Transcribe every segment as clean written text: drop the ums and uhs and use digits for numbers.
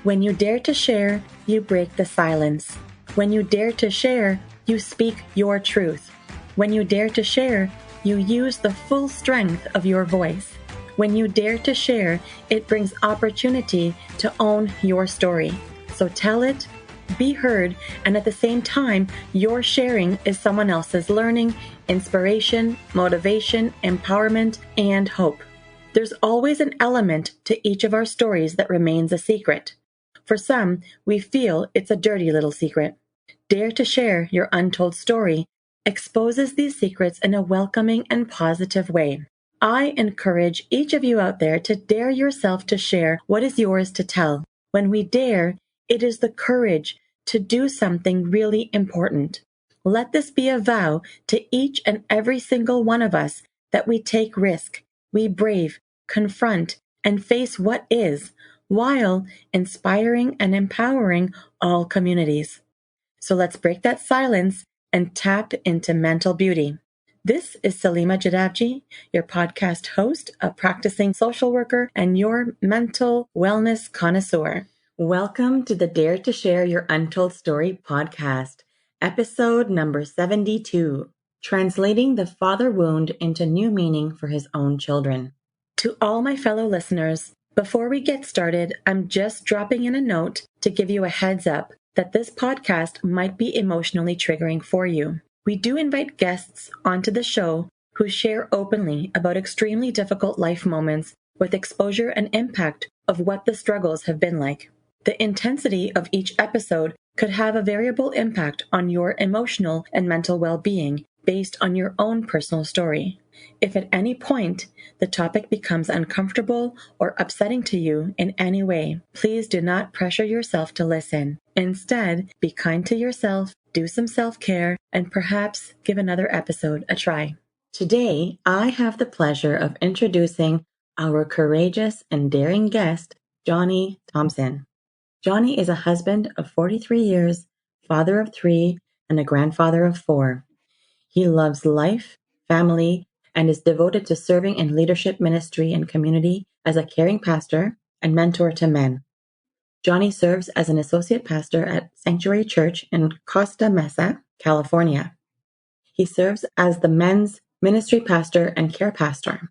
When you dare to share, you break the silence. When you dare to share, you speak your truth. When you dare to share, you use the full strength of your voice. When you dare to share, it brings opportunity to own your story. So tell it, be heard, and at the same time, your sharing is someone else's learning, inspiration, motivation, empowerment, and hope. There's always an element to each of our stories that remains a secret. For some, we feel it's a dirty little secret. Dare to share your untold story exposes these secrets in a welcoming and positive way. I encourage each of you out there to dare yourself to share what is yours to tell. When we dare, it is the courage to do something really important. Let this be a vow to each and every single one of us that we take risk, we brave, confront, and face what is, while inspiring and empowering all communities. So let's break that silence and tap into mental beauty. This is Salima Jadavji, your podcast host, a practicing social worker, and your mental wellness connoisseur. Welcome to the Dare to Share Your Untold Story podcast, episode number 72, Translating the Father Wound into New Meaning for His Own Children. To all my fellow listeners, before we get started, I'm just dropping in a note to give you a heads up that this podcast might be emotionally triggering for you. We do invite guests onto the show who share openly about extremely difficult life moments with exposure and impact of what the struggles have been like. The intensity of each episode could have a variable impact on your emotional and mental well-being based on your own personal story. If at any point the topic becomes uncomfortable or upsetting to you in any way, please do not pressure yourself to listen. Instead, be kind to yourself, do some self-care, and perhaps give another episode a try. Today, I have the pleasure of introducing our courageous and daring guest, Johnny Thompson. Johnny is a husband of 43 years, father of 3, and a grandfather of 4. He loves life, family, and is devoted to serving in leadership ministry and community as a caring pastor and mentor to men. Johnny serves as an associate pastor at Sanctuary Church in Costa Mesa, California. He serves as the men's ministry pastor and care pastor.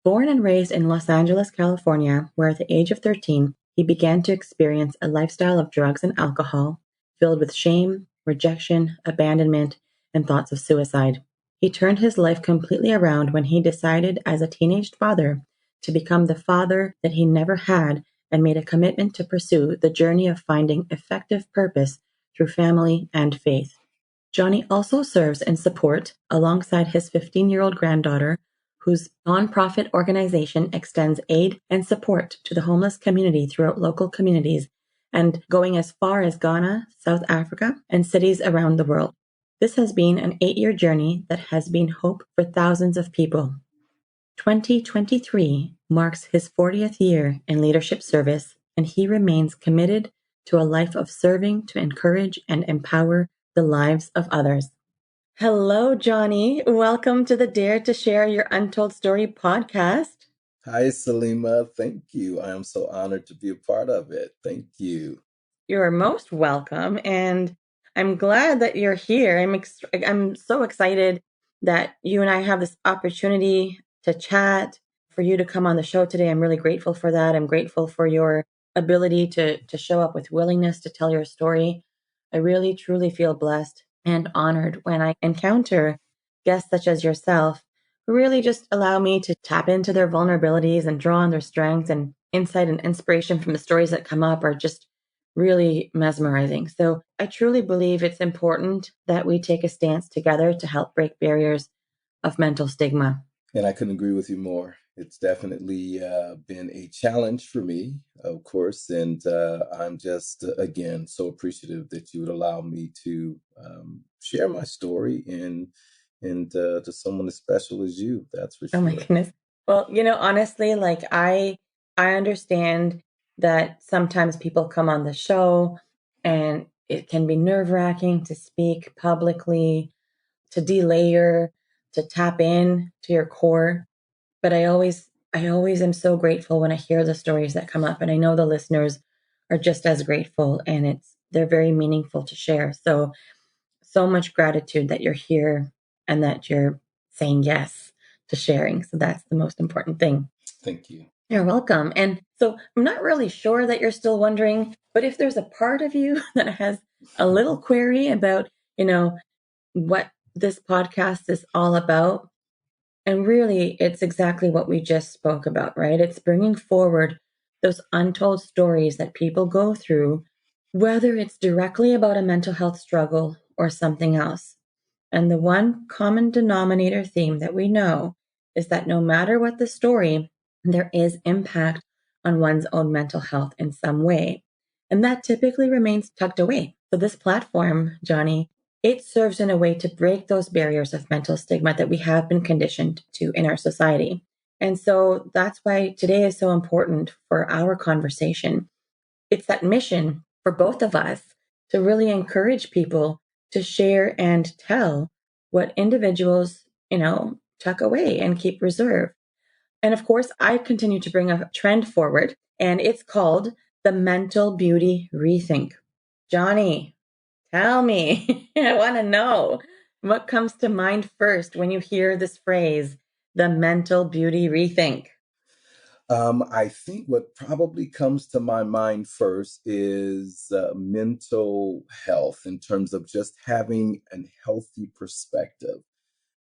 Born and raised in Los Angeles, California, where at the age of 13, he began to experience a lifestyle of drugs and alcohol filled with shame, rejection, abandonment, and thoughts of suicide. He turned his life completely around when he decided as a teenage father to become the father that he never had and made a commitment to pursue the journey of finding effective purpose through family and faith. Johnny also serves in support alongside his 15-year-old granddaughter, whose nonprofit organization extends aid and support to the homeless community throughout local communities and going as far as Ghana, South Africa, and cities around the world. This has been an 8-year journey that has been hope for thousands of people. 2023 marks his 40th year in leadership service, and he remains committed to a life of serving to encourage and empower the lives of others. Hello, Johnny. Welcome to the Dare to Share Your Untold Story podcast. Hi, Salima. Thank you. I am so honored to be a part of it. Thank you. You're most welcome, and I'm glad that you're here. I'm so excited that you and I have this opportunity to chat, for you to come on the show today. I'm really grateful for that. I'm grateful for your ability to show up with willingness to tell your story. I really, truly feel blessed and honored when I encounter guests such as yourself who really just allow me to tap into their vulnerabilities and draw on their strengths, and insight and inspiration from the stories that come up are just really mesmerizing. So I truly believe it's important that we take a stance together to help break barriers of mental stigma. And I couldn't agree with you more. It's definitely been a challenge for me, of course. And I'm just, again, so appreciative that you would allow me to share my story and to someone as special as you. That's for sure. Oh my goodness. Well, honestly, I understand that sometimes people come on the show and it can be nerve-wracking to speak publicly, to delayer, to tap in to your core. But I always am so grateful when I hear the stories that come up. And I know the listeners are just as grateful, and they're very meaningful to share. So much gratitude that you're here and that you're saying yes to sharing. So that's the most important thing. Thank you. You're welcome. And so I'm not really sure that you're still wondering, but if there's a part of you that has a little query about, what this podcast is all about, and really it's exactly what we just spoke about, right? It's bringing forward those untold stories that people go through, whether it's directly about a mental health struggle or something else. And the one common denominator theme that we know is that no matter what the story, there is impact on one's own mental health in some way. And that typically remains tucked away. So this platform, Johnny, it serves in a way to break those barriers of mental stigma that we have been conditioned to in our society. And so that's why today is so important for our conversation. It's that mission for both of us to really encourage people to share and tell what individuals, tuck away and keep reserved. And of course, I continue to bring a trend forward, and it's called the mental beauty rethink. Johnny, tell me, I want to know what comes to mind first when you hear this phrase, the mental beauty rethink. I think what probably comes to my mind first is mental health in terms of just having a healthy perspective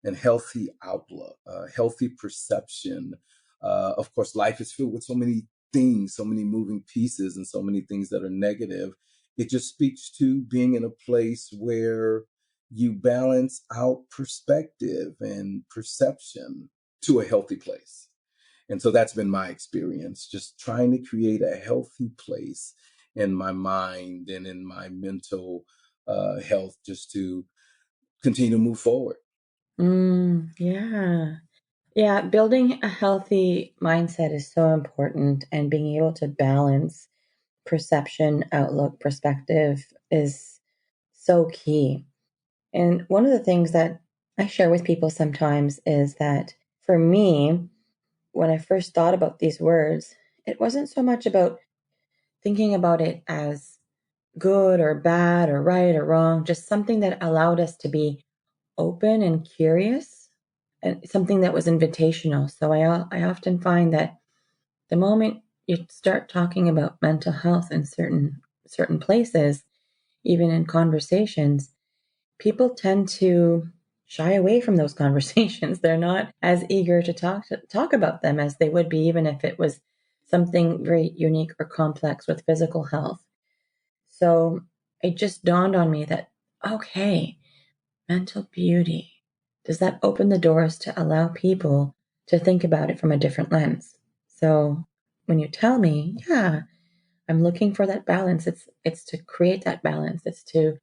and healthy outlook, healthy perception. Of course, life is filled with so many things, so many moving pieces, and so many things that are negative. It just speaks to being in a place where you balance out perspective and perception to a healthy place. And so that's been my experience, just trying to create a healthy place in my mind and in my mental health just to continue to move forward. Yeah. Yeah. Building a healthy mindset is so important, and being able to balance perception, outlook, perspective is so key. And one of the things that I share with people sometimes is that for me, when I first thought about these words, it wasn't so much about thinking about it as good or bad or right or wrong, just something that allowed us to be open and curious, and something that was invitational. So I often find that the moment you start talking about mental health in certain places, even in conversations, people tend to shy away from those conversations. They're not as eager to talk about them as they would be, even if it was something very unique or complex with physical health. So it just dawned on me that, okay, mental beauty, does that open the doors to allow people to think about it from a different lens? So when you tell me, yeah, I'm looking for that balance, it's to create that balance. It's to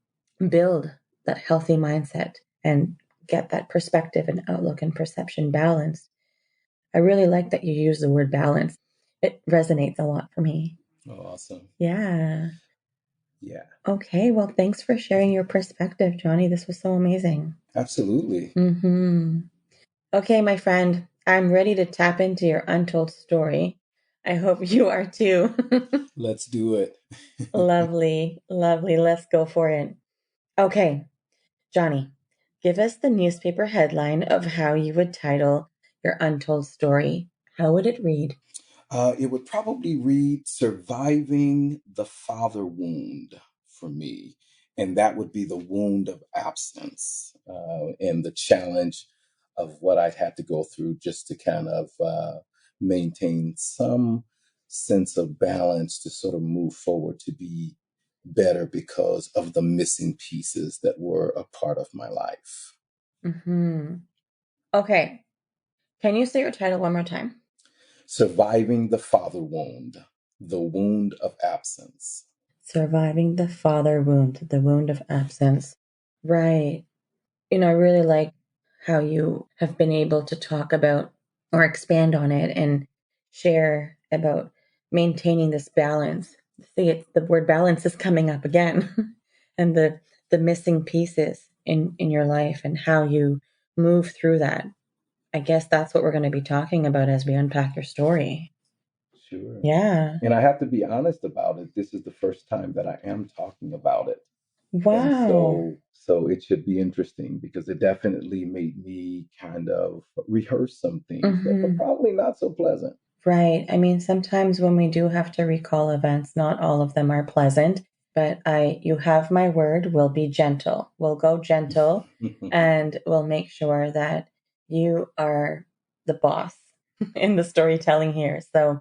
build that healthy mindset and get that perspective and outlook and perception balanced. I really like that you use the word balance. It resonates a lot for me. Oh, awesome. Yeah. Yeah, Okay. Well, thanks for sharing your perspective, Johnny. This was so amazing. absolutely. Okay, my friend, I'm ready to tap into your untold story. I hope you are too. Let's do it. Lovely, lovely. Let's go for it. Okay, Johnny, give us the newspaper headline of how you would title your untold story. How would it read? It would probably read Surviving the Father Wound for me. And that would be the wound of absence and the challenge of what I'd had to go through just to kind of maintain some sense of balance to sort of move forward to be better because of the missing pieces that were a part of my life. hmm Okay, can you say your title one more time? Surviving the wound of absence. Surviving the father wound, the wound of absence. Right. I really like how you have been able to talk about or expand on it and share about maintaining this balance. See, the word balance is coming up again, and the missing pieces in your life and how you move through that. I guess that's what we're going to be talking about as we unpack your story. Sure. Yeah. And I have to be honest about it. This is the first time that I am talking about it. And Wow. so it should be interesting because it definitely made me kind of rehearse some things that were Hmm. probably not so pleasant. Right. I mean, sometimes when we do have to recall events, not all of them are pleasant, but you have my word, we'll be gentle. We'll go gentle and we'll make sure that you are the boss in the storytelling here. So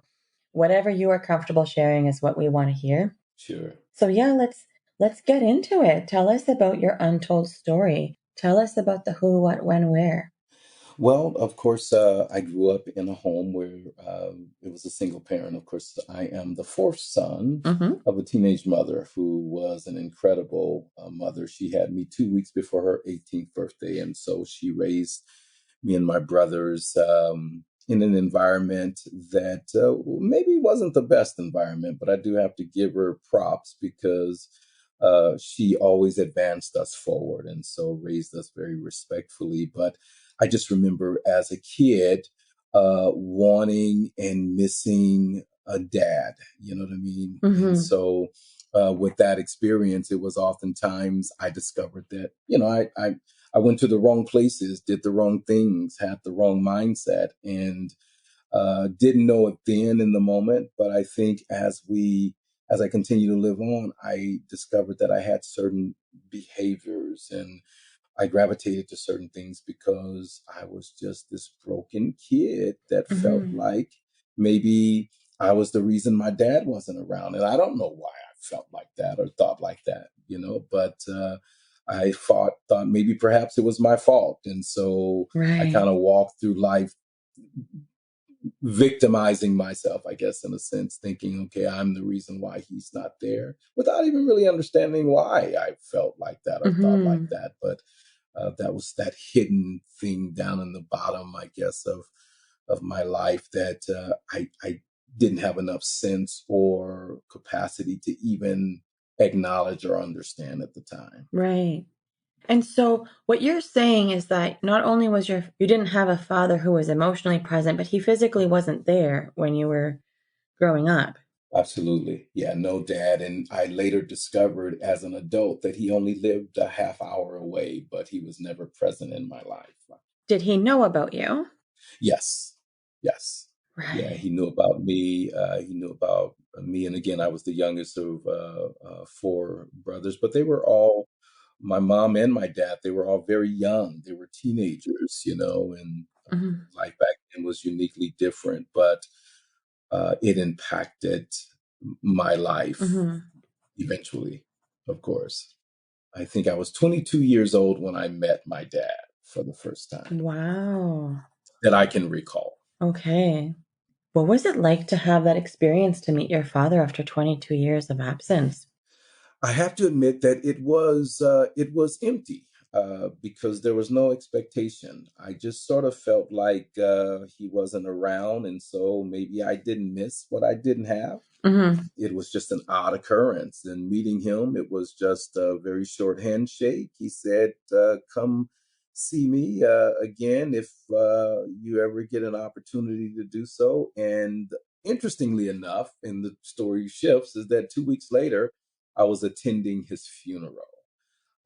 whatever you are comfortable sharing is what we want to hear. Sure. So yeah, let's get into it. Tell us about your untold story. Tell us about the who, what, when, where. Well, of course, I grew up in a home where it was a single parent. Of course, I am the fourth son Mm-hmm. of a teenage mother who was an incredible mother. She had me 2 weeks before her 18th birthday, and so she raised me and my brothers in an environment that maybe wasn't the best environment, but I do have to give her props because she always advanced us forward and so raised us very respectfully. But I just remember as a kid wanting and missing a dad, you know what I mean? And Mm-hmm. so with that experience, it was oftentimes I discovered that, I went to the wrong places, did the wrong things, had the wrong mindset, and didn't know it then in the moment. But I think as I continue to live on, I discovered that I had certain behaviors and I gravitated to certain things because I was just this broken kid that felt Mm-hmm. like maybe I was the reason my dad wasn't around. And I don't know why I felt like that or thought like that, but I thought maybe perhaps it was my fault. And so I Right. kind of walked through life victimizing myself, I guess, in a sense, thinking, okay, I'm the reason why he's not there without even really understanding why I felt like that or thought like Mm-hmm. that. But that was that hidden thing down in the bottom, I guess, of my life that I didn't have enough sense or capacity to even acknowledge or understand at the time. Right. And so what you're saying is that not only was you didn't have a father who was emotionally present, but he physically wasn't there when you were growing up. Absolutely. Yeah, no dad. And I later discovered as an adult that he only lived a half hour away, but he was never present in my life. Did he know about you? Yes. Yes. Yeah, Right. he knew about me. He knew about me. And again, I was the youngest of four brothers, but they were all, my mom and my dad, they were all very young. They were teenagers, and Hmm. life back then was uniquely different, but it impacted my life Hmm. eventually, of course. I think I was 22 years old when I met my dad for the first time Wow. that I can recall. Okay. What was it like to have that experience to meet your father after 22 years of absence? I have to admit that it was empty because there was no expectation. I just sort of felt like he wasn't around, and so maybe I didn't miss what I didn't have. Hmm. It was just an odd occurrence. And meeting him, it was just a very short handshake. He said, "Come see me again if you ever get an opportunity to do so." And interestingly enough, and the story shifts, is that 2 weeks later, I was attending his funeral.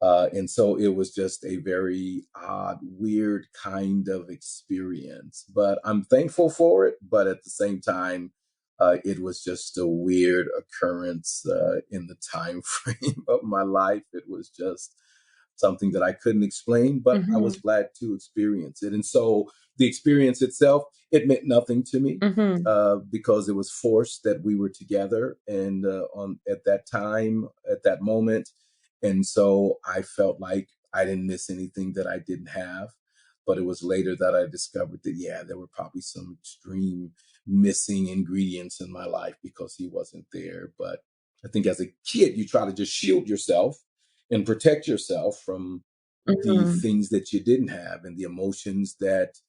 And so it was just a very odd, weird kind of experience. But I'm thankful for it. But at the same time, it was just a weird occurrence in the time frame of my life. It was just something that I couldn't explain, but I was Hmm. glad to experience it. And so the experience itself, it meant nothing to me Hmm. because it was forced that we were together and on at that time, at that moment. And so I felt like I didn't miss anything that I didn't have. But it was later that I discovered that, yeah, there were probably some extreme missing ingredients in my life because he wasn't there. But I think as a kid, you try to just shield yourself and protect yourself from the Hmm. things that you didn't have and the emotions that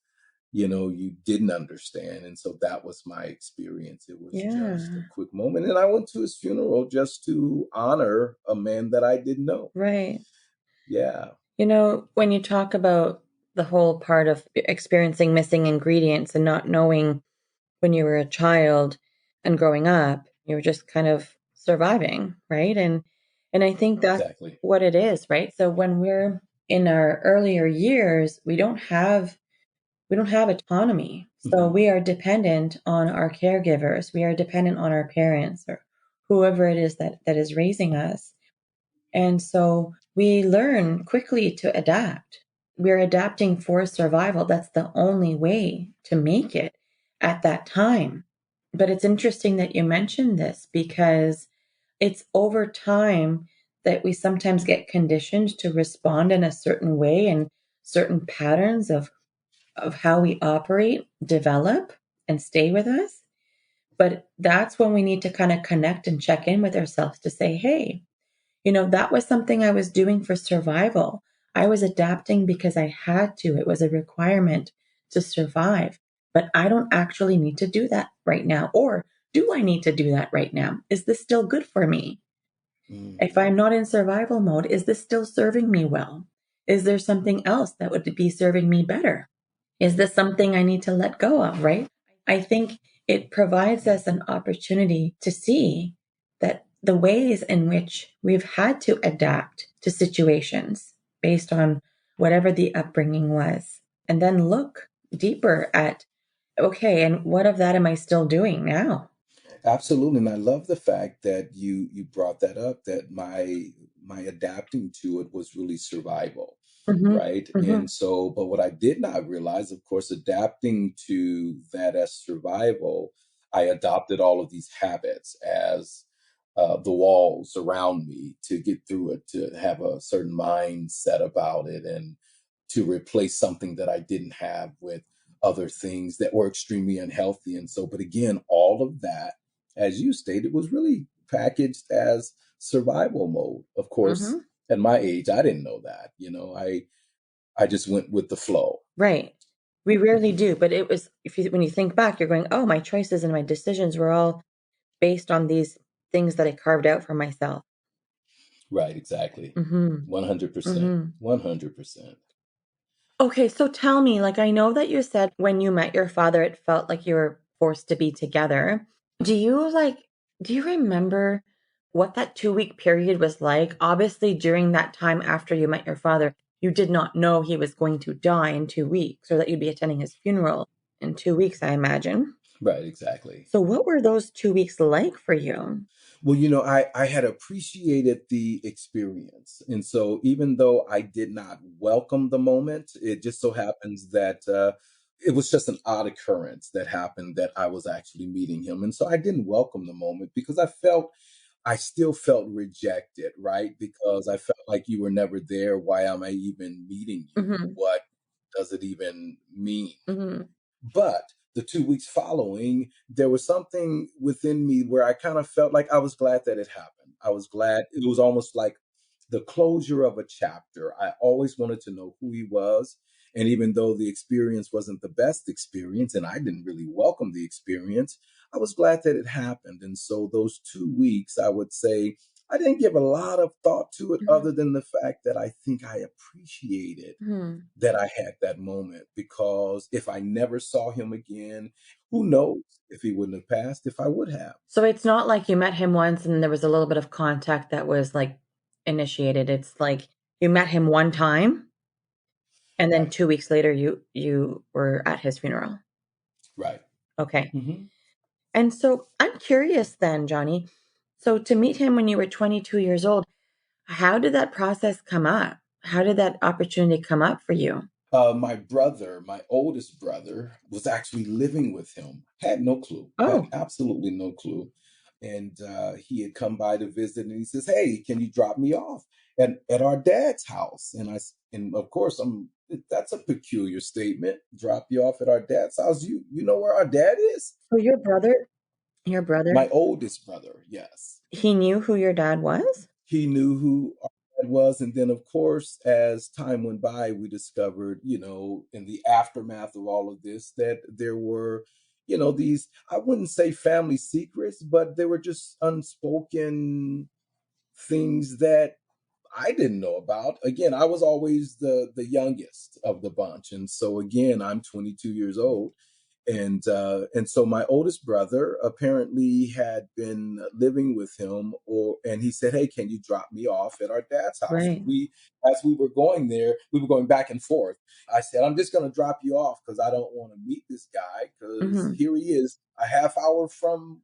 you didn't understand. And so that was my experience. It was just a Yeah. quick moment, and I went to his funeral just to honor a man that I didn't know. Right. Yeah. When you talk about the whole part of experiencing missing ingredients and not knowing when you were a child, And growing up, you were just kind of surviving, right? And I think that's Exactly. what it is, right? So when we're in our earlier years, we don't have autonomy. So Hmm. we are dependent on our caregivers. We are dependent on our parents or whoever it is that is raising us. And so we learn quickly to adapt. We're adapting for survival. That's the only way to make it at that time. But it's interesting that you mentioned this because it's over time that we sometimes get conditioned to respond in a certain way, and certain patterns of how we operate develop and stay with us. But that's when we need to kind of connect and check in with ourselves to say, hey, that was something I was doing for survival. I was adapting because I had to. It was a requirement to survive. But I don't actually need to do that right now. Or do I need to do that right now? Is this still good for me? If Mm. I'm not in survival mode, is this still serving me well? Is there something else that would be serving me better? Is this something I need to let go of, right? I think it provides us an opportunity to see that the ways in which we've had to adapt to situations based on whatever the upbringing was, and then look deeper at, okay, and what of that am I still doing now? Absolutely, and I love the fact that you brought that up. That my adapting to it was really survival, Hmm. right? Hmm. And so, but what I did not realize, of course, adapting to that as survival, I adopted all of these habits as the walls around me to get through it, to have a certain mindset about it, and to replace something that I didn't have with other things that were extremely unhealthy. And so, but again, all of that, as you stated, was really packaged as survival mode. Of course, Hmm. at my age, I didn't know that. I just went with the flow. Right. We rarely Mhm. do, but it was, if you, when you think back, you're going, oh, my choices and my decisions were all based on these things that I carved out for myself. Right, exactly. Hmm. 100%. Hmm. 100%. Okay, so tell me, like, I know that you said when you met your father, it felt like you were forced to be together. Do you like, do you remember what that 2 week period was like? Obviously, during that time after you met your father, you did not know he was going to die in 2 weeks or that you'd be attending his funeral in 2 weeks, I imagine. Right, exactly. So, what were those 2 weeks like for you? Well, I had appreciated the experience. And so even though I did not welcome the moment, it just so happens that it was just an odd occurrence that happened that I was actually meeting him. And so I didn't welcome the moment because I still felt rejected, right? Because I felt like you were never there. Why am I even meeting you? Hmm. What does it even mean? Hmm. But the 2 weeks following, there was something within me where I kind of felt like I was glad that it happened. I was glad it was almost like the closure of a chapter. I always wanted to know who he was. And even though the experience wasn't the best experience and I didn't really welcome the experience, I was glad that it happened. And so those 2 weeks, I would say, I didn't give a lot of thought to it Hmm. other than the fact that I think I appreciated Hmm. that I had that moment, because if I never saw him again, who knows if he wouldn't have passed, if I would have. So it's not like you met him once and there was a little bit of contact that was like initiated. It's like you met him one time and then Right, 2 weeks later you were at his funeral. right. Okay. Hmm. And so I'm curious then, Johnny. So to meet him when you were 22 years old, how did that process come up? How did that opportunity come up for you? My brother, my oldest brother, was actually living with him. Had no clue, had Oh, absolutely no clue. And he had come by to visit, and he says, "Hey, can you drop me off at our dad's house?" And of course, that's a peculiar statement. Drop you off at our dad's house? You know where our dad is? so your brother, My oldest brother, yes. he knew who your dad was? He knew who our dad was, and then, of course, as time went by, we discovered, in the aftermath of all of this, that there were, these, I wouldn't say family secrets, but they were just unspoken things that I didn't know about. Again, I was always the youngest of the bunch, and so again, I'm 22 years old, And so my oldest brother apparently had been living with him, and he said, "Hey, can you drop me off at our dad's house?" And Right. as we were going there, we were going back and forth. I said, "I'm just going to drop you off because I don't want to meet this guy because Hmm. here he is, a half hour from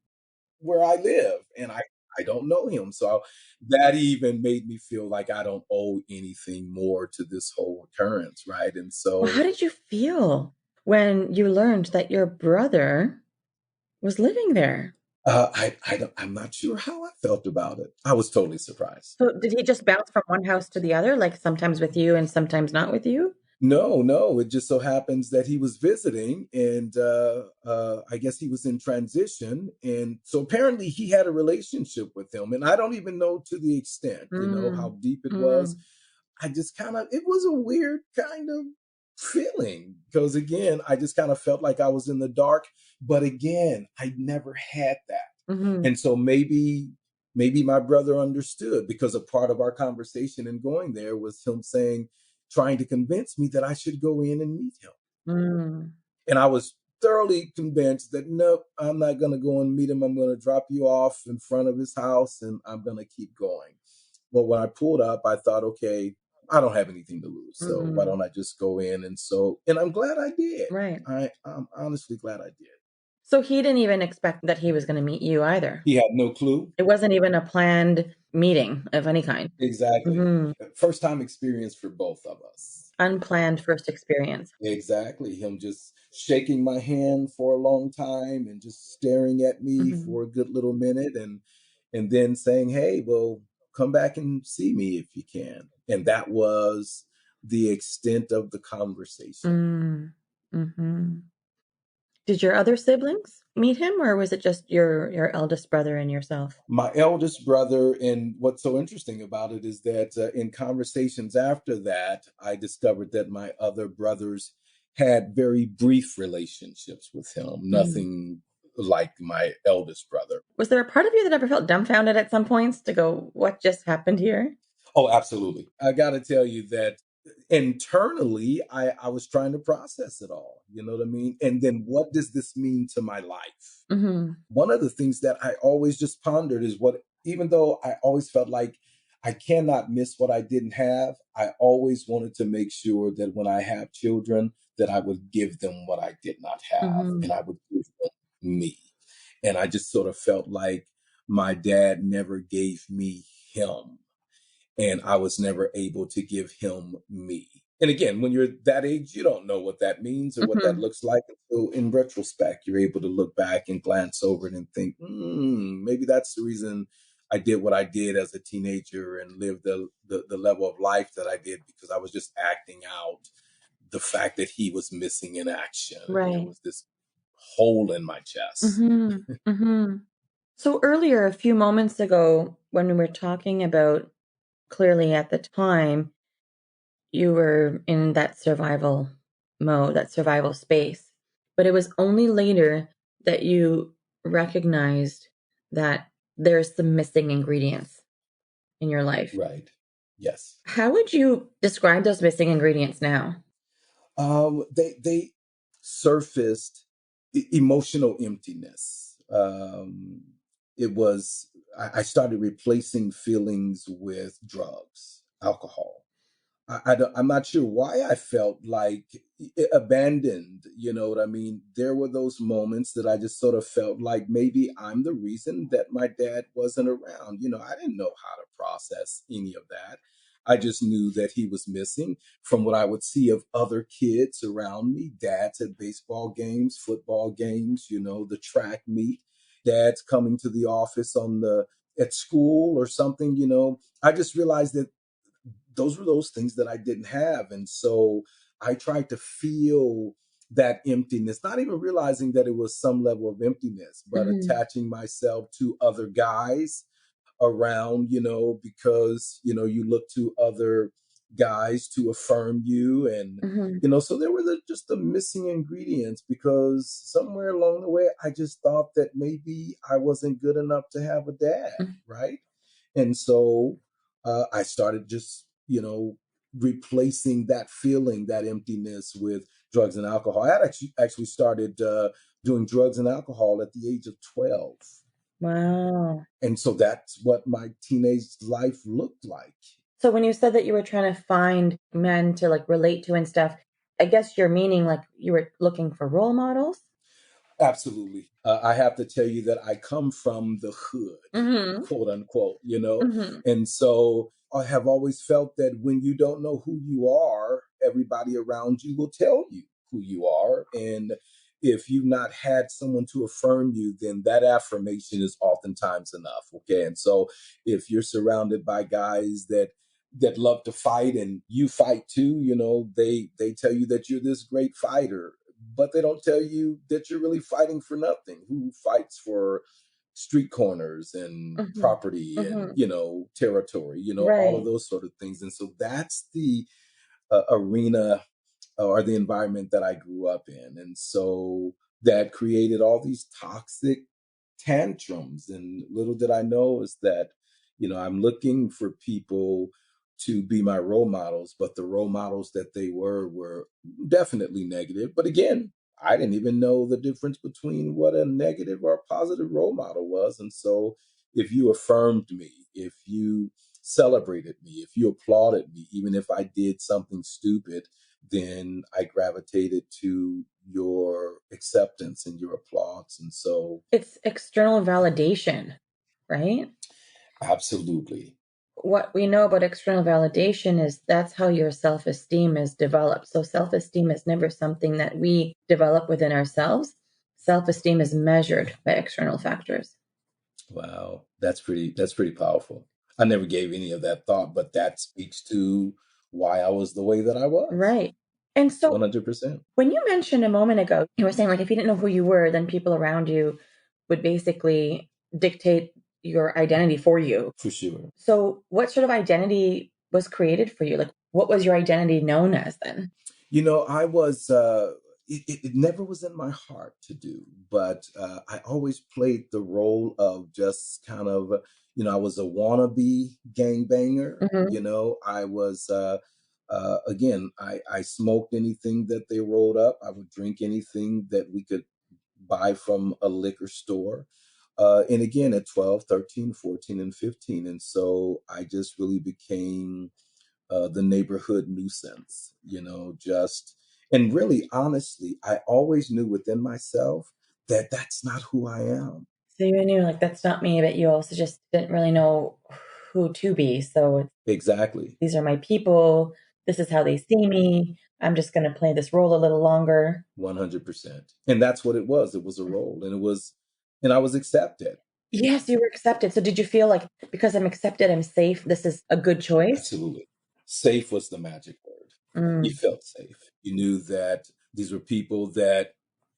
where I live, and I don't know him." So that even made me feel like I don't owe anything more to this whole occurrence, right? And Well, so how did you feel when you learned that your brother was living there? I'm not sure how I felt about it. I was totally surprised. So did he just bounce from one house to the other, like sometimes with you and sometimes not with you? No, no, it just so happens that he was visiting, and I guess he was in transition, and so apparently he had a relationship with him, and I don't even know to the extent, how Mm, deep it was. mm, I just kind of, it was a weird kind of feeling because again, I just kind of felt like I was in the dark, but again, I never had that. mhm. And so maybe my brother understood because a part of our conversation in going there was him saying, trying to convince me that I should go in and meet him. Mm. And I was thoroughly convinced that nope, I'm not going to go and meet him. I'm going to drop you off in front of his house and I'm going to keep going. Well, when I pulled up, I thought, okay, I don't have anything to lose. So why Mhm. don't I just go in? And I'm glad I did. Right. I'm honestly glad I did. So he didn't even expect that he was gonna meet you either. He had no clue. It wasn't even a planned meeting of any kind. Exactly. Mhm. First time experience for both of us. Unplanned first experience. Exactly. Him just shaking my hand for a long time and just staring at me Mhm. for a good little minute and then saying, "Hey, well, come back and see me if you can." And that was the extent of the conversation. Mm. Mhm. Did your other siblings meet him, or was it just your eldest brother and yourself? My eldest brother, and what's so interesting about it is that in conversations after that, I discovered that my other brothers had very brief relationships with him, Mm. nothing like my eldest brother. Was there a part of you that ever felt dumbfounded at some points to go, "What just happened here?" Oh, absolutely. I got to tell you that internally, I was trying to process it all. You know what I mean? And then what does this mean to my life? Mhm. One of the things that I always just pondered is what, even though I always felt like I cannot miss what I didn't have, I always wanted to make sure that when I have children, that I would give them what I did not have and Mhm. I would give them me. And I just sort of felt like my dad never gave me him and I was never able to give him me. And again, when you're that age, you don't know what that means or what that Mhm. looks like. So in retrospect, you're able to look back and glance over it and think, maybe that's the reason I did what I did as a teenager and lived the level of life that I did because I was just acting out the fact that he was missing in action. And there Right. was this hole in my chest. Mhm. Mhm. So earlier, a few moments ago, when we were talking about clearly at the time, you were in that survival mode, that survival space. But it was only later that you recognized that there's some missing ingredients in your life. Right. Yes. How would you describe those missing ingredients now? They surfaced emotional emptiness. It was I started replacing feelings with drugs, alcohol. I'm not sure why I felt like abandoned. You know what I mean? There were those moments that I just sort of felt like maybe I'm the reason that my dad wasn't around. I didn't know how to process any of that. I just knew that he was missing from what I would see of other kids around me, dads at baseball games, football games, the track meet, dads coming to the office at school or something. I just realized that those were those things that I didn't have. And so I tried to feel that emptiness, not even realizing that it was some level of emptiness, but Mhm, attaching myself to other guys around, because, you look to other guys to affirm you. And, mhm, so there were just the missing ingredients because somewhere along the way, I just thought that maybe I wasn't good enough to have a dad. mm, Right. And so I started just, replacing that feeling, that emptiness, with drugs and alcohol. I had actually started doing drugs and alcohol at the age of 12. Wow. And so that's what my teenage life looked like. So when you said that you were trying to find men to like relate to and stuff, I guess you're meaning like you were looking for role models? Absolutely. I have to tell you that I come from the hood, Mm-hmm. quote unquote, you know? Mm-hmm. And so I have always felt that when you don't know who you are, everybody around you will tell you who you are. And if you've not had someone to affirm you, then that affirmation is oftentimes enough. Okay. And so if you're surrounded by guys that love to fight and you fight too, you know, they tell you that you're this great fighter, but they don't tell you that you're really fighting for nothing. Who fights for street corners and Mm-hmm. property and, Mm-hmm. you know, territory, you know, all of Right. those sort of things. And so that's the arena or the environment that I grew up in. And so that created all these toxic tantrums. And little did I know is that, you know, I'm looking for people to be my role models, but the role models that they were definitely negative. But again, I didn't even know the difference between what a negative or a positive role model was. And so if you affirmed me, if you celebrated me, if you applauded me, even if I did something stupid, then I gravitated to your acceptance and your applause. And so, It's external validation, right? absolutely. What we know about external validation is that's how your self-esteem is developed. So self-esteem is never something that we develop within ourselves. Self-esteem is measured by external factors. Wow. That's pretty powerful. I never gave any of that thought, but that speaks to why I was the way that I was. Right. And so 100%. when you mentioned a moment ago, you were saying like if you didn't know who you were, then people around you would basically dictate your identity for you. For sure. So what sort of identity was created for you? Like what was your identity known as then? You know, I was, it never was in my heart to do, but I always played the role of just kind of, you know, I was a wannabe gangbanger. Hmm. You know, I was, again, I smoked anything that they rolled up. I would drink anything that we could buy from a liquor store. And again, at 12, 13, 14, and 15. And so I just really became the neighborhood nuisance, you know, just, and really, honestly, I always knew within myself that that's not who I am. So you knew like that's not me, but you also just didn't really know who to be. So Exactly. these are my people. This is how they see me. I'm just going to play this role a little longer. 100%. And that's what it was. It was a role, and and I was accepted. Yes, you were accepted. So did you feel like because I'm accepted, I'm safe, this is a good choice? Absolutely. Safe was the magic word. You Mm. felt safe. You knew that these were people that,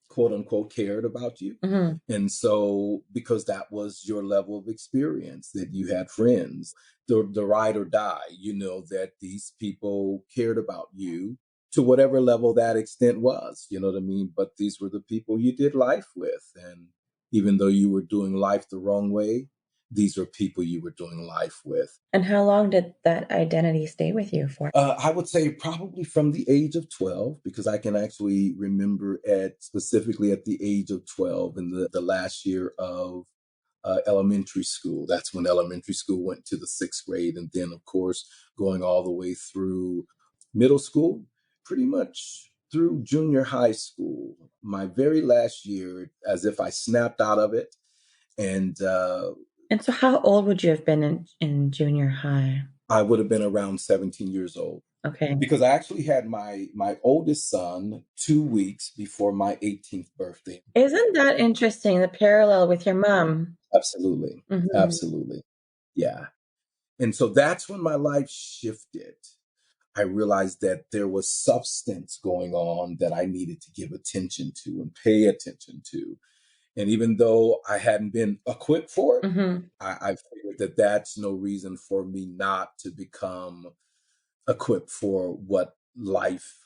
quote unquote, cared about you. Hmm. And so, because that was your level of experience, that you had friends, the ride or die, you know, that these people cared about you to whatever level that extent was, you know what I mean? But these were the people you did life with. And even though you were doing life the wrong way, these were people you were doing life with. And how long did that identity stay with you for? I would say probably from the age of 12, because I can actually remember specifically at the age of 12 in the last year of elementary school. That's when elementary school went to the sixth grade. And then, of course, going all the way through middle school, pretty much through junior high school. My very last year, as if I snapped out of it. And And so how old would you have been in junior high? I would have been around 17 years old. Okay. Because I actually had my oldest son 2 weeks before my 18th birthday. Isn't that interesting, the parallel with your mom? Absolutely. Hmm. Absolutely. Yeah. And so that's when my life shifted. I realized that there was substance going on that I needed to give attention to and pay attention to. And even though I hadn't been equipped for it, Hmm. I figured that that's no reason for me not to become equipped for what life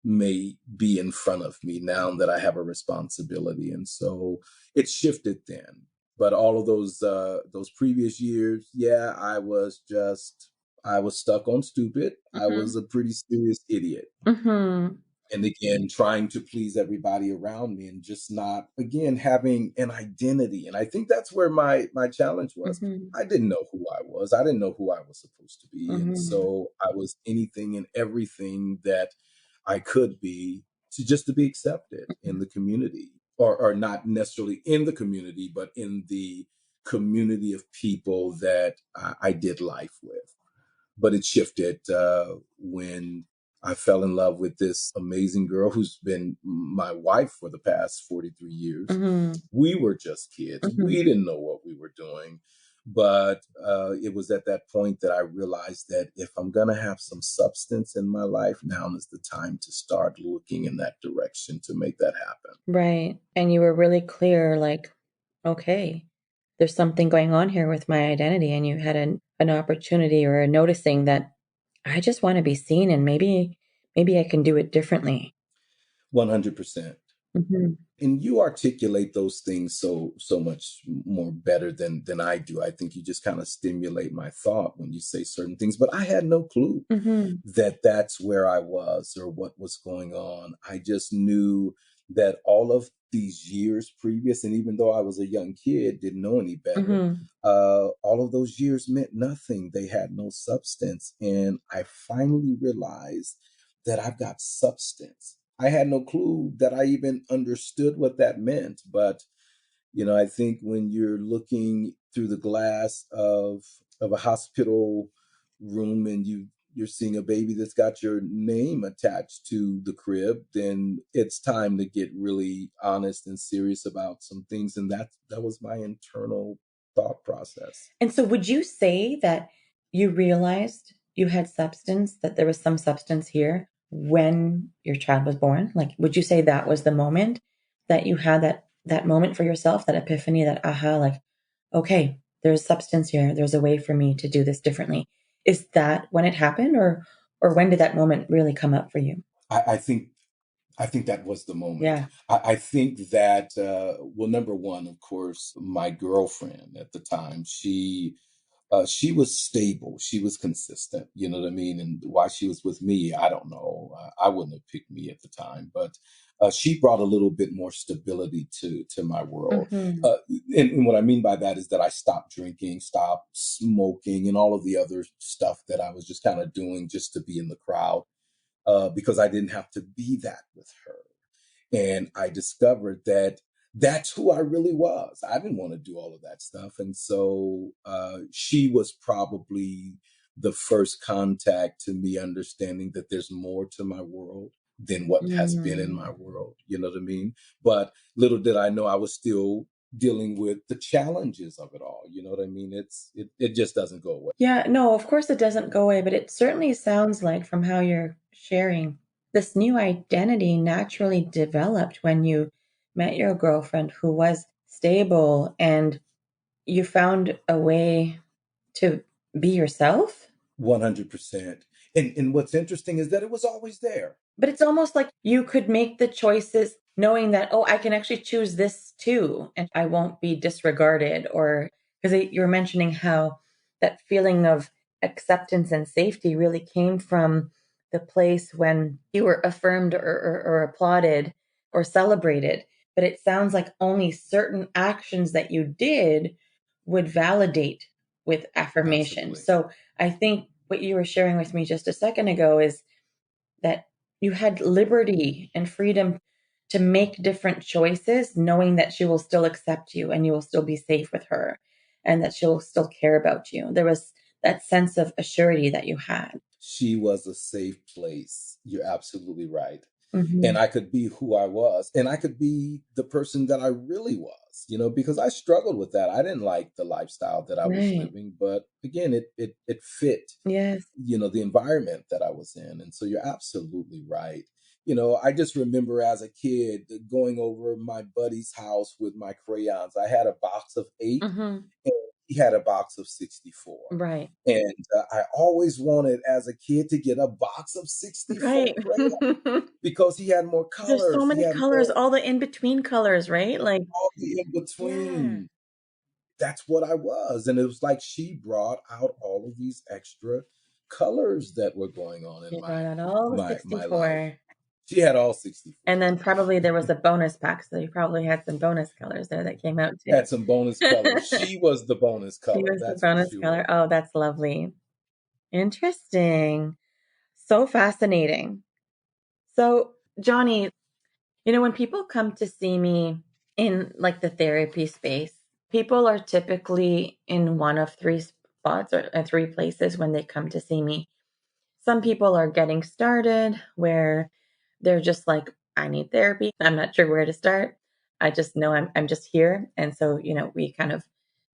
may be in front of me now that I have a responsibility. And so it shifted then. But all of those previous years, yeah, I was just I was stuck on stupid. I Mm-hmm. was a pretty serious idiot. Mm-hmm. And again, trying to please everybody around me and just not, again, having an identity. And I think that's where my challenge was. Mm-hmm. I didn't know who I was. I didn't know who I was supposed to be. And Mm-hmm. so I was anything and everything that I could be to just to be accepted in the community, or not necessarily in the community, but in the community of people that I did life with. But it shifted when I fell in love with this amazing girl who's been my wife for the past 43 years. Mm-hmm. We were just kids. Mm-hmm. We didn't know what we were doing. But it was at that point that I realized that if I'm going to have some substance in my life, now is the time to start looking in that direction to make that happen. Right. And you were really clear, like, okay, there's something going on here with my identity. And you had an opportunity or a noticing that I just want to be seen and maybe I can do it differently. 100%. Mm-hmm. And you articulate those things so much more better than I do. I think you just kind of stimulate my thought when you say certain things, but I had no clue Mm-hmm. that that's where I was or what was going on. I just knew that all of these years previous, and even though I was a young kid, didn't know any better, Mm-hmm. all of those years meant nothing. They had no substance. And I finally realized that I've got substance. I had no clue that I even understood what that meant. But, I think when you're looking through the glass of a hospital room and you're seeing a baby that's got your name attached to the crib, then it's time to get really honest and serious about some things. And that was my internal thought process. And so, would you say that you realized you had substance, that there was some substance here when your child was born? Like, would you say that was the moment that you had that moment for yourself, that epiphany, that aha, like, okay, there's substance here. There's a way for me to do this differently. Is that when it happened, or when did that moment really come up for you? I think that was the moment. Yeah. I think that well, number one, of course, my girlfriend at the time, she was stable, she was consistent. You know what I mean? And why she was with me, I don't know. I wouldn't have picked me at the time, but she brought a little bit more stability to my world. Mm-hmm. Uh, and what I mean by that is that I stopped drinking, stopped smoking, and all of the other stuff that I was just kind of doing just to be in the crowd, because I didn't have to be that with her. And I discovered that that's who I really was. I didn't want to do all of that stuff. And so she was probably the first contact to me understanding that there's more to my world than what has been in my Mm. world. You know what I mean? But little did I know I was still dealing with the challenges of it all. You know what I mean? It just doesn't go away. Yeah, no, of course it doesn't go away, but it certainly sounds like from how you're sharing, this new identity naturally developed when you met your girlfriend who was stable and you found a way to be yourself. 100%. And what's interesting is that it was always there. But it's almost like you could make the choices knowing that, oh, I can actually choose this too, and I won't be disregarded. Or because you were mentioning how that feeling of acceptance and safety really came from the place when you were affirmed or applauded or celebrated. But it sounds like only certain actions that you did would validate with affirmation. Absolutely. So I think what you were sharing with me just a second ago is that you had liberty and freedom to make different choices, knowing that she will still accept you and you will still be safe with her and that she'll still care about you. There was that sense of assurity that you had. She was a safe place. You're absolutely right. And Hmm. I could be who I was, and I could be the person that I really was, because I struggled with that. I didn't like the lifestyle that I was Right. living, but again, it fit, Yes. the environment that I was in. And so you're absolutely right. I just remember as a kid going over my buddy's house with my crayons. I had a box of 8, Hmm. and he had a box of 64. Right. And I always wanted as a kid to get a box of 64 Right. crayons because he had more There's so colors. He many had colors, more, all the in between colors, right? Like, all the in yeah. between. That's what I was. And it was like she brought out all of these extra. colors that were going on in You brought out all the my life. 64. She had all 64. And then probably there was a bonus pack, so you probably had some bonus colors there that came out too. Had some bonus colors. She was the bonus She color, was the that's for bonus color. sure. Oh, that's lovely. Interesting. So fascinating. So, Johnny, when people come to see me in like the therapy space, people are typically in one of three spots or three places when they come to see me. Some people are getting started where they're just like, I need therapy. I'm not sure where to start. I just know I'm just here. And so, we kind of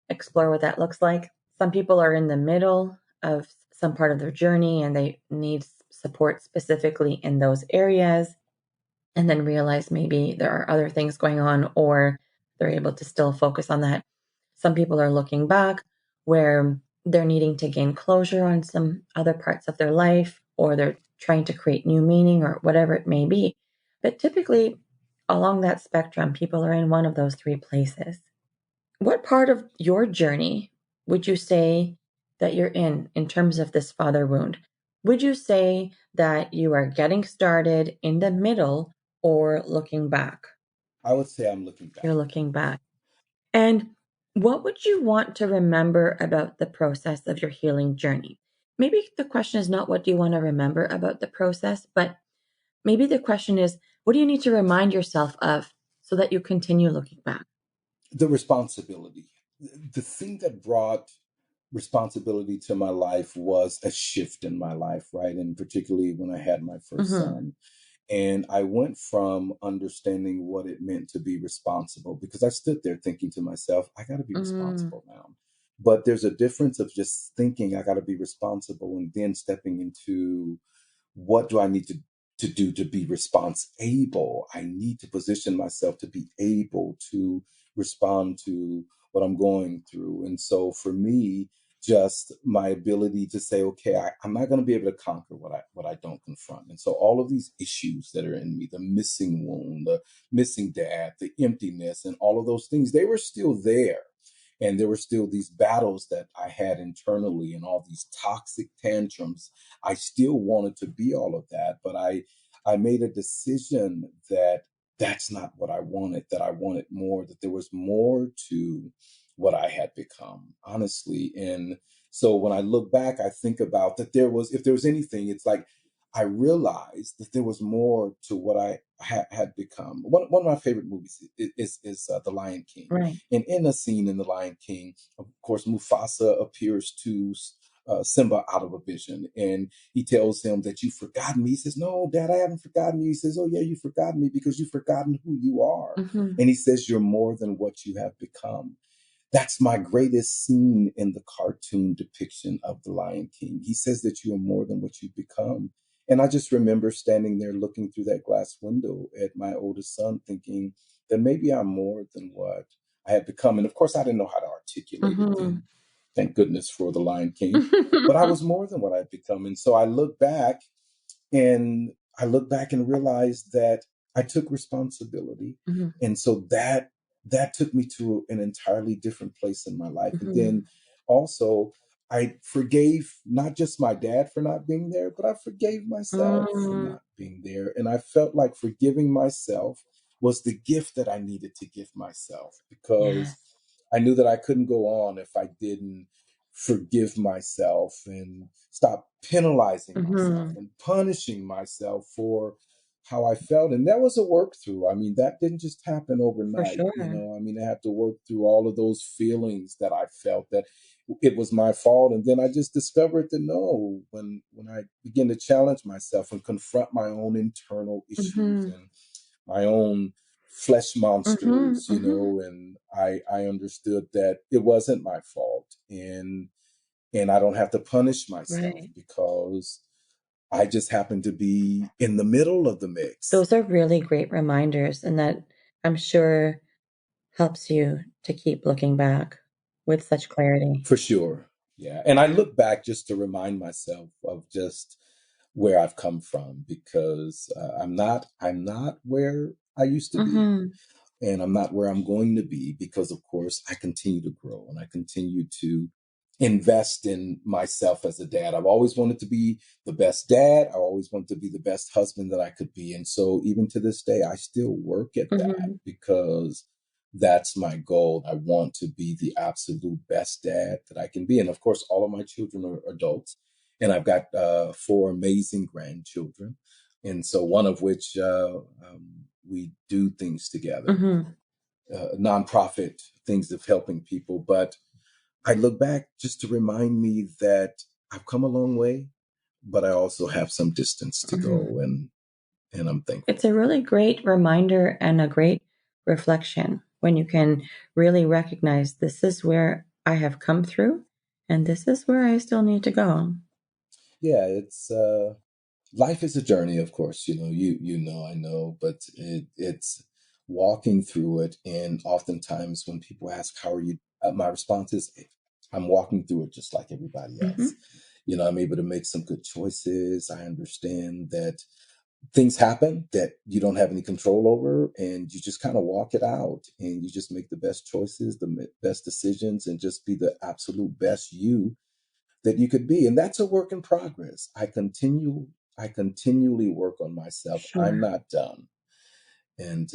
explore what that looks like. Some people are in the middle of some part of their journey and they need support specifically in those areas and then realize maybe there are other things going on or they're able to still focus on that. Some people are looking back where they're needing to gain closure on some other parts of their life or they're trying to create new meaning or whatever it may be. But typically, along that spectrum, people are in one of those three places. What part of your journey would you say that you're in terms of this father wound? Would you say that you are getting started in the middle or looking back? I would say I'm looking You're back. looking back. And what would you want to remember about the process of your healing journey? Maybe the question is not what do you want to remember about the process, but maybe the question is what do you need to remind yourself of so that you continue looking back? The responsibility. The thing that brought responsibility to my life was a shift in my life, right? And particularly when I had my first Mm-hmm. son. And I went from understanding what it meant to be responsible because I stood there thinking to myself, I got to be Mm-hmm. responsible now. But there's a difference of just thinking I got to be responsible and then stepping into what do I need to do to be responsible? I need to position myself to be able to respond to what I'm going through. And so for me, just my ability to say, okay, I'm not going to be able to conquer what I don't confront. And so all of these issues that are in me, the missing wound, the missing dad, the emptiness, and all of those things, they were still there. And there were still these battles that I had internally and all these toxic tantrums. I still wanted to be all of that, but I made a decision that that's not what I wanted, that I wanted more, that there was more to what I had become, honestly. And so when I look back, I think about that if there was anything, it's like I realized that there was more to what I had become. One of my favorite movies is The Lion King. Right. And in a scene in The Lion King, of course, Mufasa appears to Simba out of a vision. And he tells him that you've forgotten me. He says, no, Dad, I haven't forgotten you. He says, oh, yeah, you've forgotten me because you've forgotten who you are. Mm-hmm. And he says, you're more than what you have become. That's my greatest scene in the cartoon depiction of The Lion King. He says that you are more than what you've become. And I just remember standing there looking through that glass window at my oldest son, thinking that maybe I'm more than what I had become. And of course, I didn't know how to articulate it Mm-hmm. then. Thank goodness for The Lion King. But I was more than what I'd become. And so and I look back and realize that I took responsibility. Mm-hmm. And so that took me to an entirely different place in my life. And Mm-hmm. then also I forgave not just my dad for not being there, but I forgave myself for Mm. not being there. And I felt like forgiving myself was the gift that I needed to give myself because Yes. I knew that I couldn't go on if I didn't forgive myself and stop penalizing myself Mm-hmm. and punishing myself for how I felt. And that was a work through. I mean, that didn't just happen For overnight. sure. I mean, I had to work through all of those feelings that I felt that it was my fault. And then I just discovered that no, when I begin to challenge myself and confront my own internal issues Mm-hmm. and my own flesh Mm-hmm. monsters, Mm-hmm. and I understood that it wasn't my fault. And I don't have to punish myself Right. because I just happen to be in the middle of the mix. Those are really great reminders, and that I'm sure helps you to keep looking back with such clarity. For sure. Yeah. And I look back just to remind myself of just where I've come from because I'm not where I used to be, Mm-hmm. and I'm not where I'm going to be because of course I continue to grow and I continue to invest in myself as a dad. I've always wanted to be the best dad. I always wanted to be the best husband that I could be. And so even to this day, I still work at that Hmm. because that's my goal. I want to be the absolute best dad that I can be. And of course, all of my children are adults. And I've got four amazing grandchildren. And so one of which we do things together, Hmm. nonprofit things of helping people. But I look back just to remind me that I've come a long way, but I also have some distance to Hmm. go, and I'm It's thankful. a really great reminder and a great reflection when you can really recognize this is where I have come through and this is where I still need to go. Yeah, it's life is a journey, of course. You know, I know, but it's walking through it. And oftentimes, when people ask, "How are you?" My response is, "I'm walking through it just like everybody else." Hmm. I'm able to make some good choices. I understand that things happen that you don't have any control over, and you just kind of walk it out, and you just make the best choices, the best decisions, and just be the absolute best you that you could be. And that's a work in progress. I continually work on myself. I'm Sure. not done. And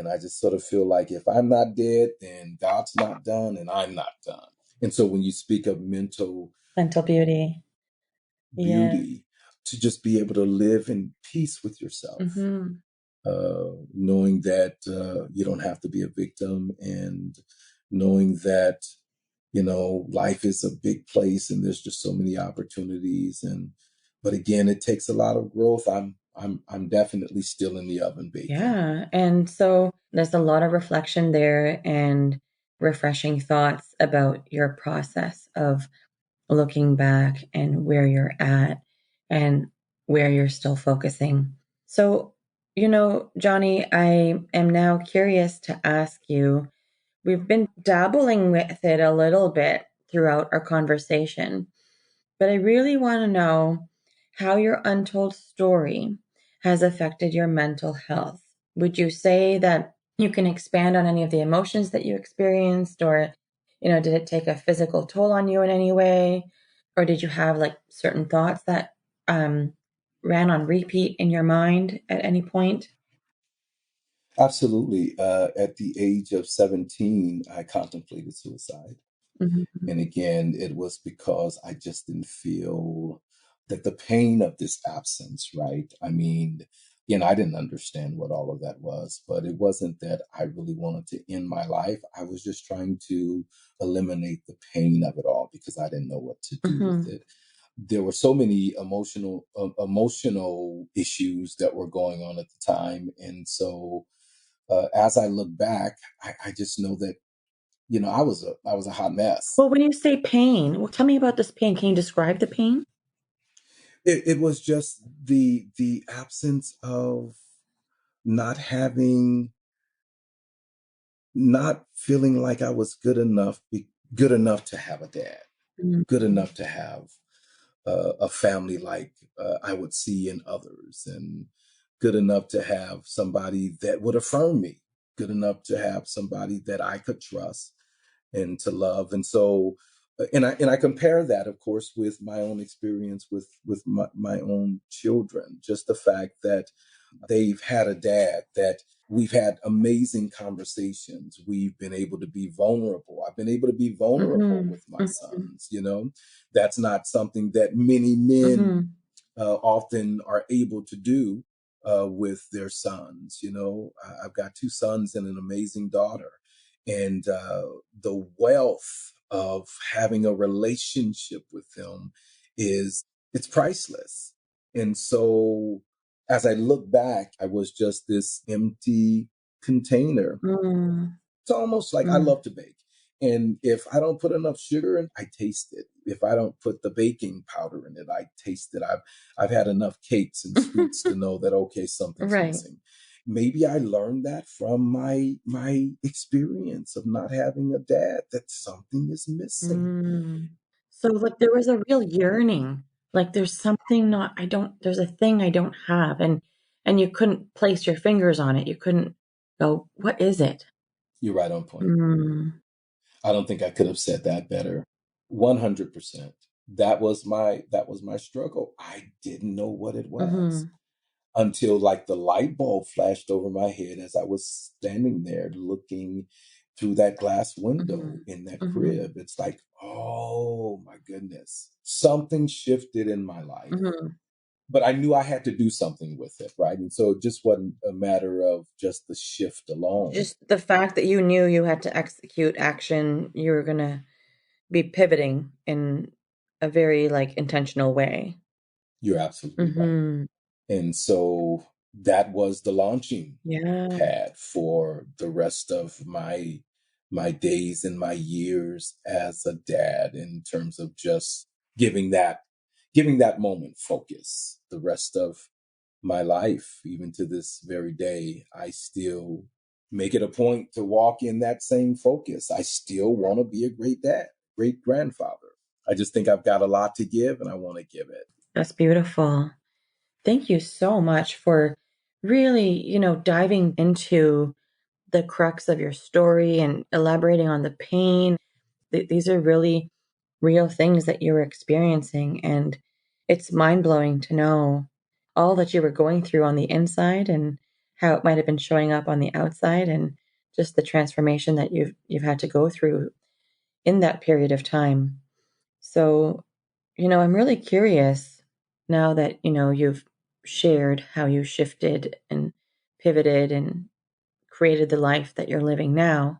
I just sort of feel like if I'm not dead, then God's not done and I'm not done. And so when you speak of mental Mental beauty. Yes. beauty, to just be able to live in peace with yourself, Hmm. knowing that you don't have to be a victim, and knowing that life is a big place and there's just so many opportunities. And but again, it takes a lot of growth. I'm definitely still in the oven baking. Yeah. And so there's a lot of reflection there and refreshing thoughts about your process of looking back and where you're at and where you're still focusing. So, Johnny, I am now curious to ask you. We've been dabbling with it a little bit throughout our conversation, but I really want to know how your untold story has affected your mental health. Would you say that you can expand on any of the emotions that you experienced, or, did it take a physical toll on you in any way? Or did you have like certain thoughts that um, ran on repeat in your mind at any point? Absolutely. At the age of 17, I contemplated suicide. Hmm. And again, it was because I just didn't feel that the pain of this absence, right? I mean, I didn't understand what all of that was, but it wasn't that I really wanted to end my life. I was just trying to eliminate the pain of it all because I didn't know what to do with Hmm. it. There were so many emotional issues that were going on at the time, and so as I look back, I just know that I was a hot mess. Well, when you say pain, well, tell me about this pain. Can you describe the pain? It was just the absence of not having, not feeling like I was good enough to have a dad, good Mhm. enough to have a family like I would see in others, and good enough to have somebody that would affirm me, good enough to have somebody that I could trust and to love. And so and I compare that, of course, with my own experience with my own children. Just the fact that they've had a dad, that we've had amazing conversations, we've been able to be vulnerable. I've been able to be vulnerable Mhm. with my Mhm. sons. That's not something that many men Mhm. often are able to do with their sons. I've got two sons and an amazing daughter, and the wealth of having a relationship with them is it's priceless. And so, as I look back, I was just this empty container. Mm. It's almost like I Mm. love to bake. And if I don't put enough sugar in, I taste it. If I don't put the baking powder in it, I taste it. I've had enough cakes and sweets to know that okay, something's Right. missing. Maybe I learned that from my experience of not having a dad, that something is missing. Mm. So, like, there was a real yearning. Like, there's something not I don't there's a thing I don't have, and you couldn't place your fingers on it. You couldn't go, "What is it?" You're right on point. Mm. I don't think I could have said that better. 100%. That was my struggle. I didn't know what it was Mm-hmm. until like the light bulb flashed over my head as I was standing there looking through that glass window Mm-hmm. in that Mm-hmm. crib. It's like, oh my goodness, something shifted in my life. Mm-hmm. But I knew I had to do something with it, right? And so it just wasn't a matter of just the shift alone. Just the fact that you knew you had to execute action, you were gonna be pivoting in a very like intentional way. You're absolutely right. Mm-hmm. And so that was the launching Yeah. pad for the rest of my days and my years as a dad, in terms of just giving that giving that moment focus. The rest of my life, even to this very day, I still make it a point to walk in that same focus. I still want to be a great dad, great grandfather. I just think I've got a lot to give and I want to give it. That's beautiful. Thank you so much for really, diving into the crux of your story and elaborating on the pain. These are really real things that you were experiencing. And it's mind blowing to know all that you were going through on the inside and how it might have been showing up on the outside, and just the transformation that you've had to go through in that period of time. So, I'm really curious now that, you've shared how you shifted and pivoted and created the life that you're living now.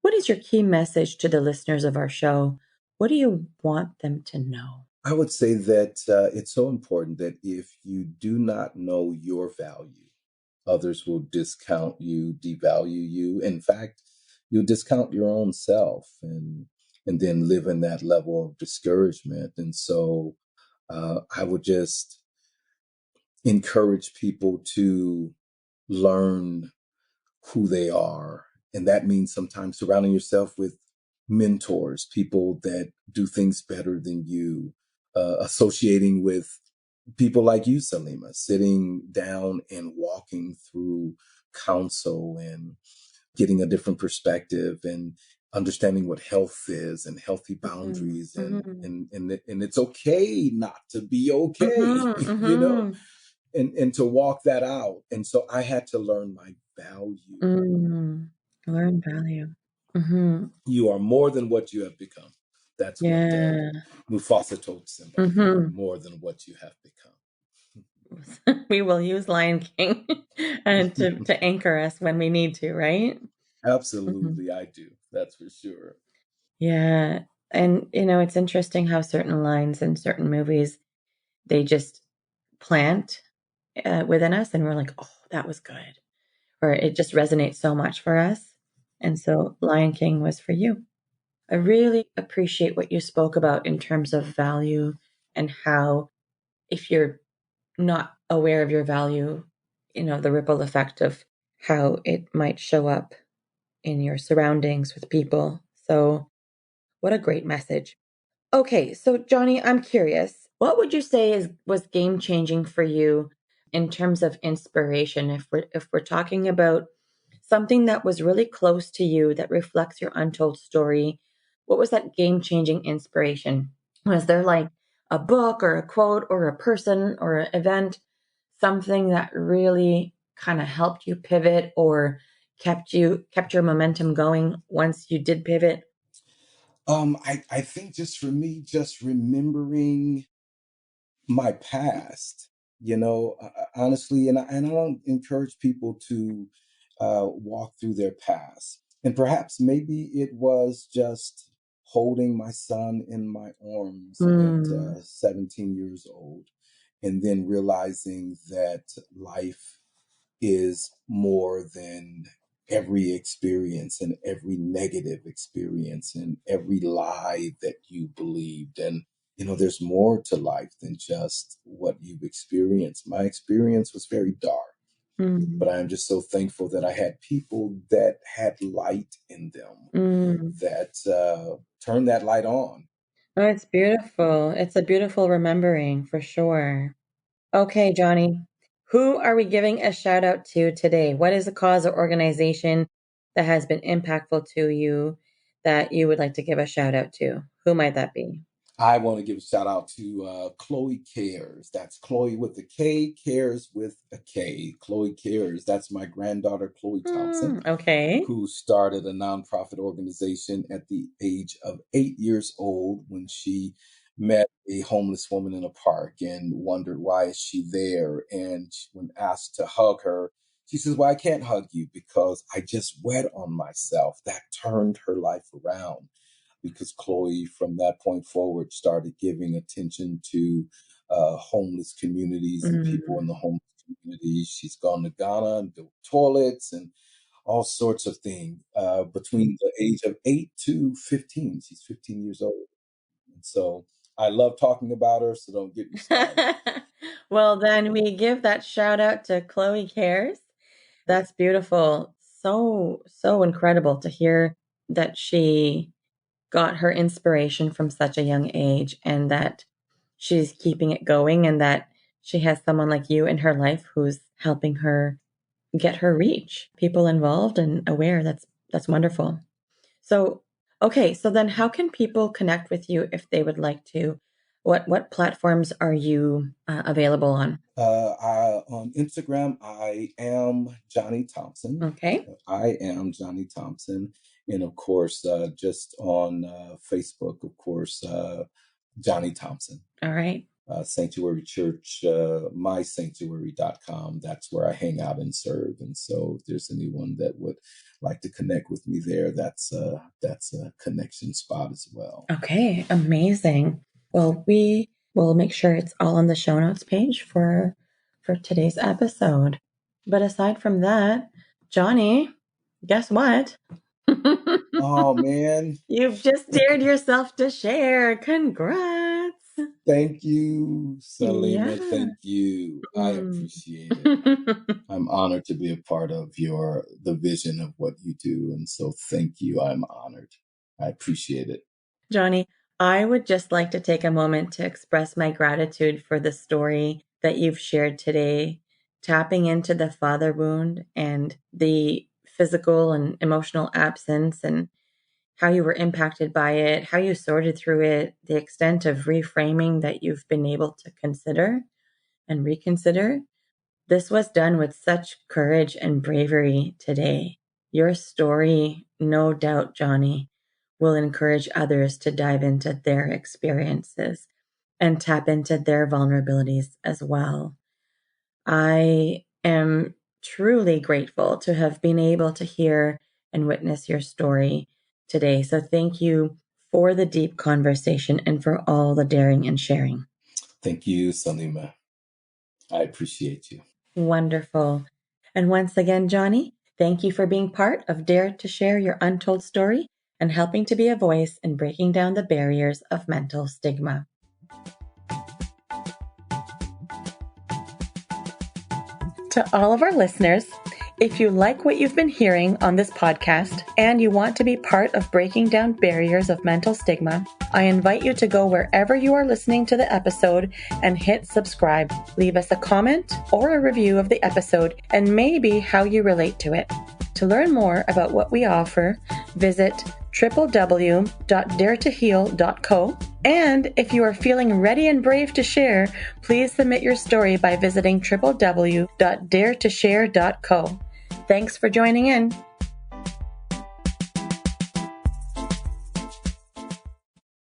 What is your key message to the listeners of our show? What do you want them to know? I would say that it's so important that if you do not know your value, others will discount you, devalue you. In fact, you'll discount your own self, and then live in that level of discouragement. And so I would just encourage people to learn who they are. And that means sometimes surrounding yourself with mentors, people that do things better than you, associating with people like you, Salima, sitting down and walking through counsel and getting a different perspective and understanding what health is and healthy Mhm, boundaries, mhm, and it's okay not to be okay, mhm, you know, mhm. and to walk that out. And so I had to learn my value. Mm. Learn value. Mhm. You are more than what you have become. That's what Yeah. Mufasa told Simba. You are Mhm. more than what you have We will use Lion King and become. to anchor us when we need to, right? Mhm. Absolutely, I do. That's for sure. Yeah. And it's interesting how certain lines in certain movies, they just plant within us, and we're like, "Oh, that was good." Or it just resonates so much for us. And so Lion King was for you. I really appreciate what you spoke about in terms of value, and how if you're not aware of your value, the ripple effect of how it might show up in your surroundings with people. So, what a great message. Okay, so Johnny, I'm curious. What would you say was game changing for you in terms of inspiration? If we're talking about something that was really close to you that reflects your untold story, what was that game changing inspiration? Was there like a book or a quote or a person or an event, something that really kind of helped you pivot or kept your momentum going once you did pivot? I think just for me, just remembering my past, honestly, and I don't encourage people to walk through their past. And perhaps maybe it was just holding my son in my arms at Mm, 17 years old, and then realizing that life is more than every experience and every negative experience and every lie that you believed. And, there's more to life than just what you've experienced. My experience was very dark, but mm, I am just so thankful that I had people that had light in them, mm. that turned that light on. Oh, it's beautiful. It's a beautiful remembering for sure. Okay, Johnny, who are we giving a shout out to today? What is a cause or organization that has been impactful to you that you would like to give a shout out to? Who might that be? I want to give a shout out to Chloe Cares. That's Chloe with a K, Cares with a K. Chloe Cares. That's my granddaughter, Chloe Thompson, Okay. who started a nonprofit organization at the age of 8 years old when she met a homeless woman in a park and wondered, why is she there? And when asked to hug her, she says, well, I can't hug you because I just wed on myself. That turned her life around, because Chloe, from that point forward, started giving attention to homeless communities and people in the homeless communities. She's gone to Ghana and built toilets and all sorts of things between the age of 8 to 15. She's 15 years old. And so I love talking about her, so don't get me started. Well, then we give that shout out to Chloe Cares. That's beautiful. So incredible to hear that she got her inspiration from such a young age and that she's keeping it going and that she has someone like you in her life who's helping her get her reach, people involved and aware. That's wonderful. So, okay, so then how can people connect with you if they would like to? What platforms are you available on? On Instagram, I am Johnny Thompson. Okay. I am Johnny Thompson. And of course, just on Facebook, of course, Johnny Thompson. All right. Sanctuary Church, mysanctuary.com. That's where I hang out and serve. And so if there's anyone that would like to connect with me there, that's a connection spot as well. Okay, amazing. Well, we will make sure it's all on the show notes page for today's episode. But aside from that, Johnny, guess what? Oh, man. You've just dared yourself to share. Congrats. Thank you, Salima. Yeah. Thank you. I appreciate it. I'm honored to be a part of the vision of what you do. And so thank you. I'm honored. I appreciate it. Johnny, I would just like to take a moment to express my gratitude for the story that you've shared today, tapping into the father wound and the physical and emotional absence and how you were impacted by it, how you sorted through it, the extent of reframing that you've been able to consider and reconsider. This was done with such courage and bravery today. Your story, no doubt, Johnny, will encourage others to dive into their experiences and tap into their vulnerabilities as well. I am truly grateful to have been able to hear and witness your story today. So thank you for the deep conversation and for all the daring and sharing. Thank you, Salima. I appreciate you. Wonderful. And once again, Johnny, thank you for being part of Dare to Share Your Untold Story and helping to be a voice in breaking down the barriers of mental stigma. To all of our listeners, if you like what you've been hearing on this podcast and you want to be part of breaking down barriers of mental stigma, I invite you to go wherever you are listening to the episode and hit subscribe. Leave us a comment or a review of the episode and maybe how you relate to it. To learn more about what we offer, visit www.daretoheal.co. And if you are feeling ready and brave to share, please submit your story by visiting www.daretoshare.co. Thanks for joining in.